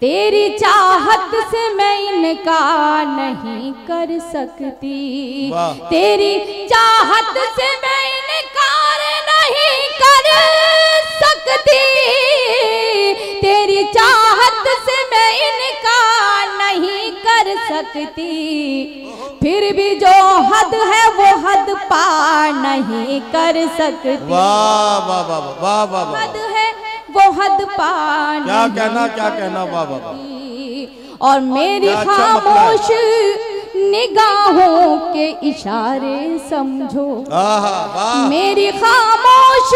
तेरी चाहत से मैं इनकार नहीं कर सकती, तेरी चाहत से मैं इनकार नहीं कर सकती, तेरी चाहत से मैं इनकार नहीं कर सकती, फिर भी जो हद है वो हद पार नहीं कर सकती। वाह वाह वाह वाह वाह, हद है वो हद पार क्या कहना वाह वाह। और मेरी खामोश निगाहों के इशारे समझो, मेरी खामोश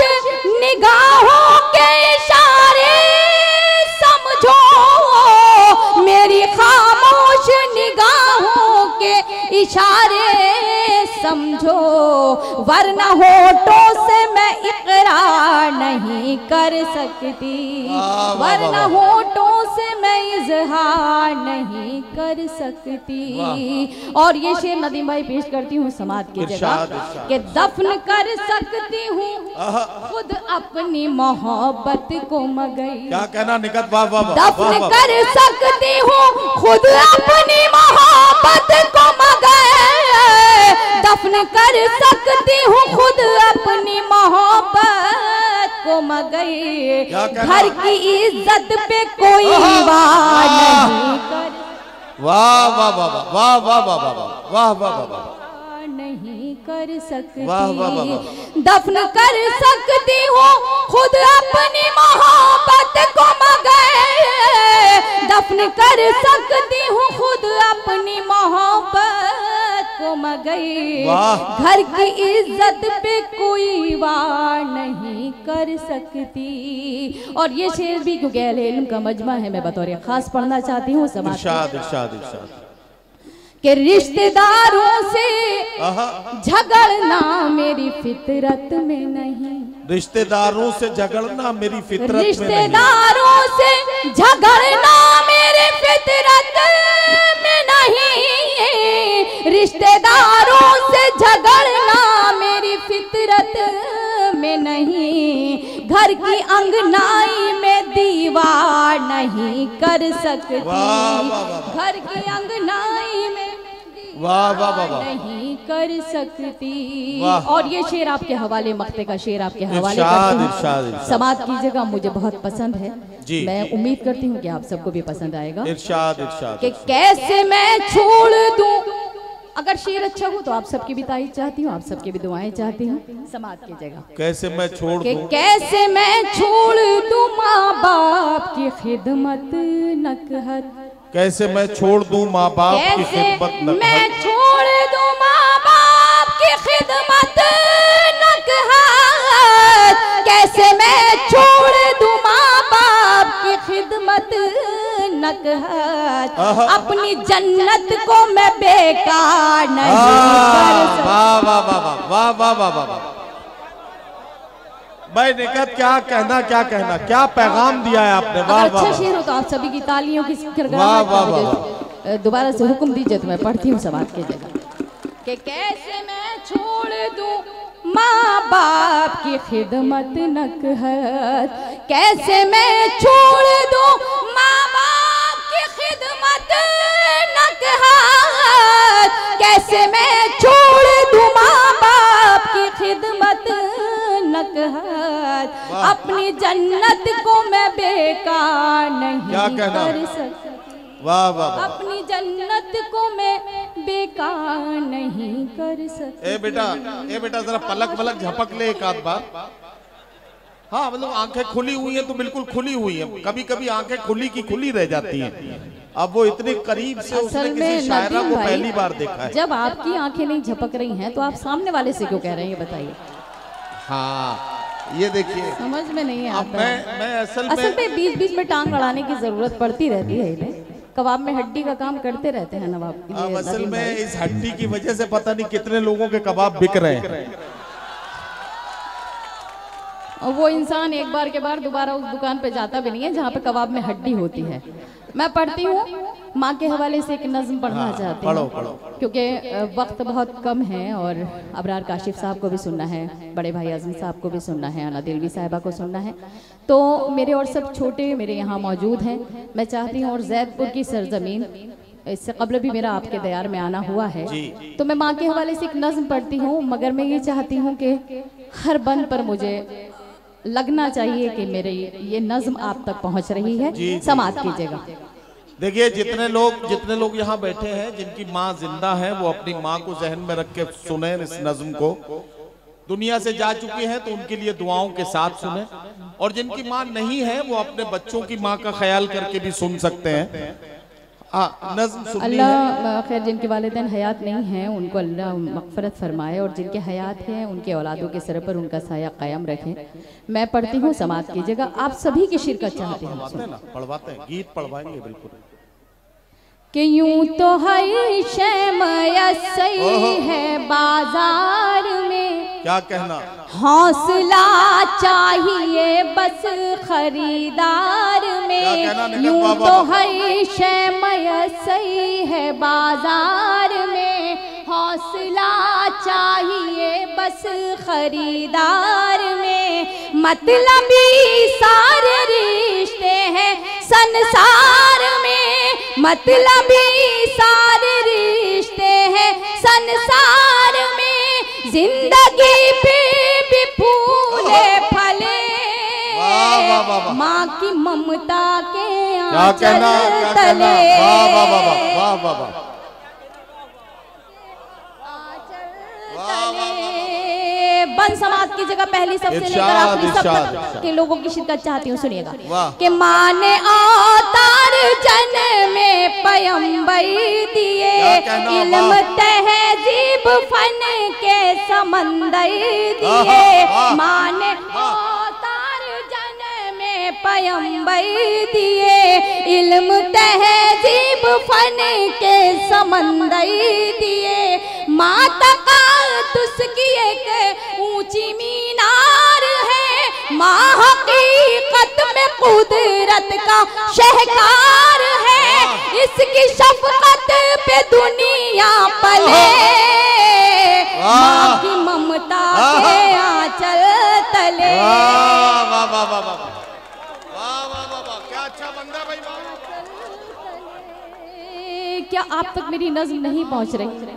निगाहों के इशारे समझो, मेरी खामोश निगाहों के इशारे समझो, वरना होठों से मैं इकरार नहीं कर सकती, वरना होठों से मैं इजहार नहीं कर सकती। और ये शेर नदीम भाई पेश करती हूँ समाज की जगह कि दफन कर सकती हूँ खुद अपनी मोहब्बत को मगर, क्या कहना निकट वाह वाह, दफन कर सकती हूँ खुद अपनी मोहब्बत को मगर, दफन कर सकती हूँ खुद अपनी मोहब्बत को मगर, घर की इज्जत पे कोई वार नहीं कर, वाह वाह वाह वाह वाह वाह वाह वाह वाह नहीं कर सकती, वाह वाह वाह, दफन कर सकती हूँ खुद अपनी मोहब्बत को मगर, दफन कर सकती हूँ खुद अपनी मोहब्बत को मगर, घर की इज्जत पे कोई वार नहीं कर सकती। और ये शेर भी क्योंकि अहले इल्म का मजमा है, मैं बतौर खास पढ़ना चाहती हूँ समाज के रिश्तेदारों से झगड़ना मेरी फितरत में नहीं, रिश्तेदारों से झगड़ना मेरी फितरत में नहीं, रिश्तेदारों से झगड़ना मेरी फितरत में नहीं, रिश्तेदारों से झगड़ना मेरी फितरत में नहीं, घर की अंगनाई में दीवार नहीं कर सकती, घर की अंगनाई में वाह वाह वाह नहीं कर सकती। और ये शेर आपके हवाले, मक्ते का शेर आपके हवाले समाज की जगह मुझे बहुत पसंद है, मैं उम्मीद करती हूँ कि आप सबको भी पसंद आएगा। इरशाद इरशाद कि कैसे मैं छोड़ दूं, अगर शेर अच्छा हो तो आप सबकी भी तारीफ चाहती हूँ, आप सबकी भी दुआएं चाहती हूँ समाज की जगह। कैसे मैं छोड़ दूं, कैसे मैं छोड़ दूं माँ बाप की खिदमत नकहत, कैसे मैं छोड़ दूं माँ बाप की खिदमत नकहत, मैं छोड़ दूं माँ बाप की खिदमत नकहत, कैसे मैं छोड़ दूं माँ बाप की खिदमत नकहत, अपनी जन्नत को मैं बेकार नहीं कर सकती। वाह वाह वाह वाह वाह वाह वाह भाई निकट, क्या कहना क्या पैगाम दिया है आपने, वाह वाह। अच्छा शेर हो तो आप सभी की तालियों की दोबारा से हुक्म दीजिए तो मैं पढ़ती हूँ समाज की जगह कि कैसे मैं छोड़ दूं माँ बाप की खिदमत नकहत, कैसे मैं छोड़ दूं माँ बाप की खिदमत नकहत, कैसे मैं छोड़ दूं माँ बाप की खिदमत नकहत, अपनी जन्नत को मैं बेकार नहीं कर सकती, वाह वाह, अपनी जन्नत को मैं बेकार नहीं कर सकती। ए बेटा जरा पलक झपक ले एक आध बार। हाँ मतलब आंखें खुली हुई हैं तो बिल्कुल खुली हुई हैं, कभी कभी आंखें खुली की खुली रह जाती हैं। अब वो इतने करीब से उसने किसी शायरा को पहली बार देखा है। जब आपकी आंखें नहीं झपक रही हैं तो आप सामने वाले से क्यों कह रहे हैं, ये बताइए। हाँ ये देखिए समझ में नहीं आता। मैं असल में बीच बीच में टांग अड़ाने की जरूरत पड़ती रहती है, इन्हें कबाब में हड्डी का काम करते रहते हैं नवाब। असल में इस हड्डी की वजह से पता नहीं कितने लोगों के कबाब बिक रहे हैं। और वो इंसान एक बार के बाद दोबारा उस दुकान पे जाता भी नहीं है जहाँ पे कबाब में हड्डी होती है। मैं पढ़ती हूँ माँ के हवाले से एक नज्म पढ़ना चाहती हूँ। पढ़ो। क्योंकि वक्त बहुत कम है और अबरार काशिफ साहब को भी सुनना है, बड़े भाई आजम साहब को भी सुनना है, अना दिलवी साहिबा को सुनना है, तो मेरे और सब छोटे मेरे यहाँ मौजूद हैं। मैं चाहती हूँ और जैदपुर की सरजमीन, इससे कबल भी मेरा आपके दयार में आना हुआ है, तो मैं माँ के हवाले से एक नज्म पढ़ती हूँ, मगर मैं ये चाहती हूँ कि हर बंद पर मुझे लगना चाहिए कि मेरे ये नज्म आप तक पहुँच रही है। समाप्त कीजिएगा। देखिए, जितने लोग यहाँ बैठे हैं जिनकी माँ जिंदा है, वो अपनी माँ को जहन में रख के सुने इस नज्म को। दुनिया से जा चुकी हैं तो उनके लिए दुआओं के साथ सुने, और जिनकी माँ नहीं है वो अपने बच्चों की माँ का ख्याल करके भी सुन सकते हैं। नज्म सुननी अल्लाह खैर जिनके वालिदैन हयात नहीं हैं उनको अल्लाह मग़फ़िरत फरमाए, और जिनके हयात हैं उनके औलादों के सर पर उनका साया कायम रखें। मैं पढ़ती हूँ, समाप्त कीजिएगा। आप सभी की शिरकत चाहते हैं। पढ़वाते हैं, गीत पढ़वाएंगे बिल्कुल। कि यूं तो हर शय मयस्सर है बाजार में, क्या कहना, हौसला चाहिए बस खरीदार में। यूं तो हर शय मयस्सर है बाजार में, हौसला चाहिए बस खरीदार में। मतलबी सारे रिश्ते हैं संसार में, मतलबी सारे रिश्ते हैं संसार में। जिंदगी पे भी फूले फले माँ की ममता के आंचल तले। बंद समाप्त की जगह पहली सबसे लेकर आखिरी सब तक के लोगों की शिरकत चाहती हूँ। सुनिएगा कि माँ ने अवतार जन्म में पैगंबर दिए, इल्म तहजीब फन के समंदर दिए। माँ ने अवतार जन्म में पैगंबर दिए, इल्म तहजीब फन के समंदर दिए। माता का तुझकी एक ऊंची मीनार है, माँ हकीकत में कुदरत का शहकार है। इसकी शफकत पे दुनिया पले, माँ की ममता के आंचल तले। क्या अच्छा बंदा भाई। क्या आप तक मेरी नज़्म नहीं पहुंच रही?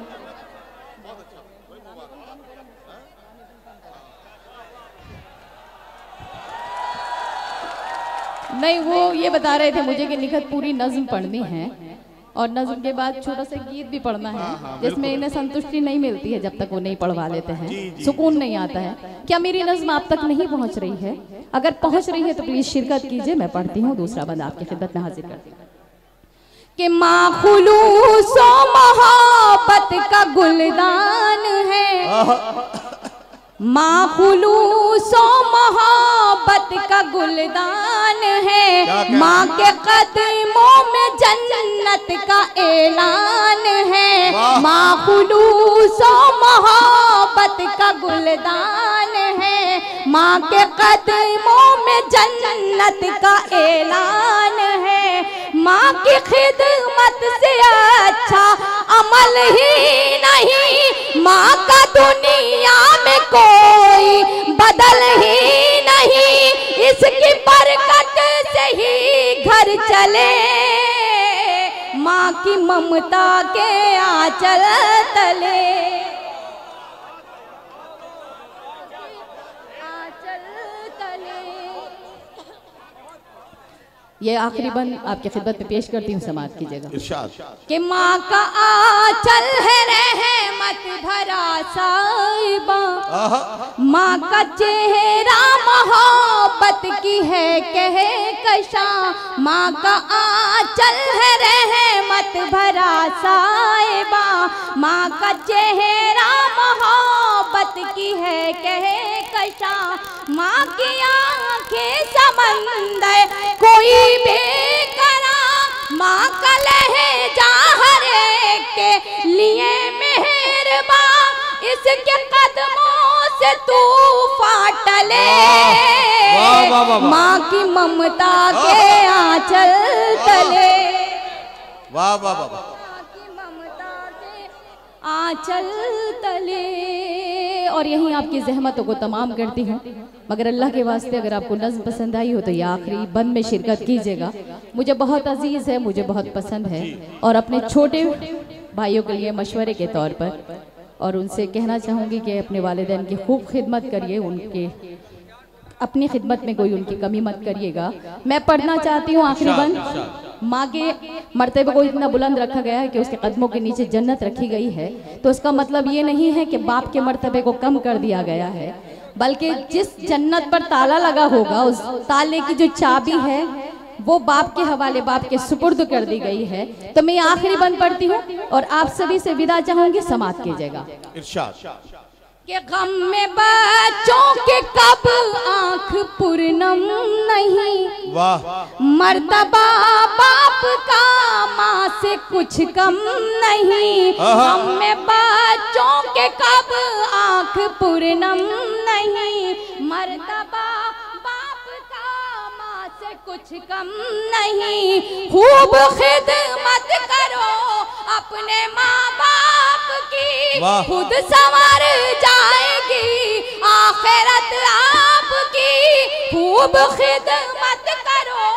नहीं, वो ये बता रहे थे मुझे कि निखत पूरी नज्म पढ़नी है और नज्म के बाद छोटा सा गीत भी पढ़ना है, जिसमें इन्हें संतुष्टि नहीं मिलती है जब तक वो नहीं पढ़वा लेते हैं, सुकून नहीं आता है। क्या मेरी नज्म आप तक नहीं पहुंच रही है? अगर पहुंच रही है तो प्लीज शिरकत कीजिए। मैं पढ़ती हूँ, दूसरा बंद आपकी खिदमत में हाजिर करती हूँ। कि माँ खुलूस और मोहब्बत का गुलदान है, माँ खुलूस और मोहब्बत का गुलदान है। माँ के कदमों में जन्नत का ऐलान है, माँ खुलूस और मोहब्बत का गुलदान है। माँ के कदमों में जन्नत का ऐलान है। माँ की खिदमत से अच्छा अमल ही नहीं, माँ का दुनिया में कोई बदल ही नहीं। इसकी बरकत से ही घर चले, माँ की ममता के आंचल तले। ये आखिरी बंद आपकी खिदमत में पेश करती हूँ, समाप्त कीजिएगा। कि माँ का आंचल है रहमत भरा साहिबा, माँ का चेहरा मोहब्बत की है कहकशा। माँ का आंचल है रहमत भरा साहिबा, माँ का चेहरा मोहब्बत की है कहकशा। माँ की आंखें समंदर कोई बेकरार, माँ का लहजा हर एक के लिए मेहरबान। इसके कदमों से तूफान टले, माँ की ममता के आंचल तले। वाह वाह वाह। आंचल तले। और यहीं आपकी जहमतों को तमाम करती हूँ, मगर अल्लाह के वास्ते अगर आपको नज़्म पसंद आई हो तो ये आखिरी बंद में शिरकत कीजिएगा। मुझे बहुत अजीज़ है, मुझे बहुत पसंद है, और अपने छोटे भाइयों के लिए मशवरे के तौर पर और उनसे कहना चाहूँगी कि अपने वालिदैन की खूब खिदमत करिए, उनके अपनी खिदमत में कोई उनकी कमी मत करिएगा। मैं पढ़ना चाहती हूँ आखिरी बंद। माँ के मर्तबे को इतना बुलंद रखा गया है कि उसके कदमों के नीचे जन्नत रखी गई है, तो उसका मतलब ये नहीं है कि बाप के मर्तबे को कम कर दिया गया है, बल्कि जिस जन्नत पर ताला लगा होगा उस ताले की जो चाबी है वो बाप के हवाले, बाप के सुपुर्द कर दी गई है। तो मैं आखिरी बंद पढ़ती हूँ और आप सभी से विदा चाहूंगी, समाप्त कीजिएगा। इरशाद कि गम में बच्चों के कब आंख पूर्णम नहीं, वाह। मर्तबा बाप का माँ से कुछ कम नहीं। गम में बच्चों के कब आंख पूर्णम नहीं, मर्तबा बाप का माँ से कुछ कम नहीं। खूब खिदमत करो अपने माँ बाप की, खुद संवर जाएगी आखिरत आपकी। खूब खिदमत करो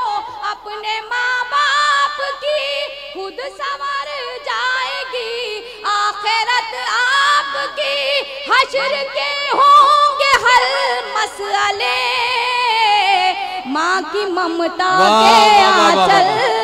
अपने माँ बाप की, खुद संवर जाएगी आखिरत आपकी। हश्र के होंगे हल मसले, माँ की ममता के आंचल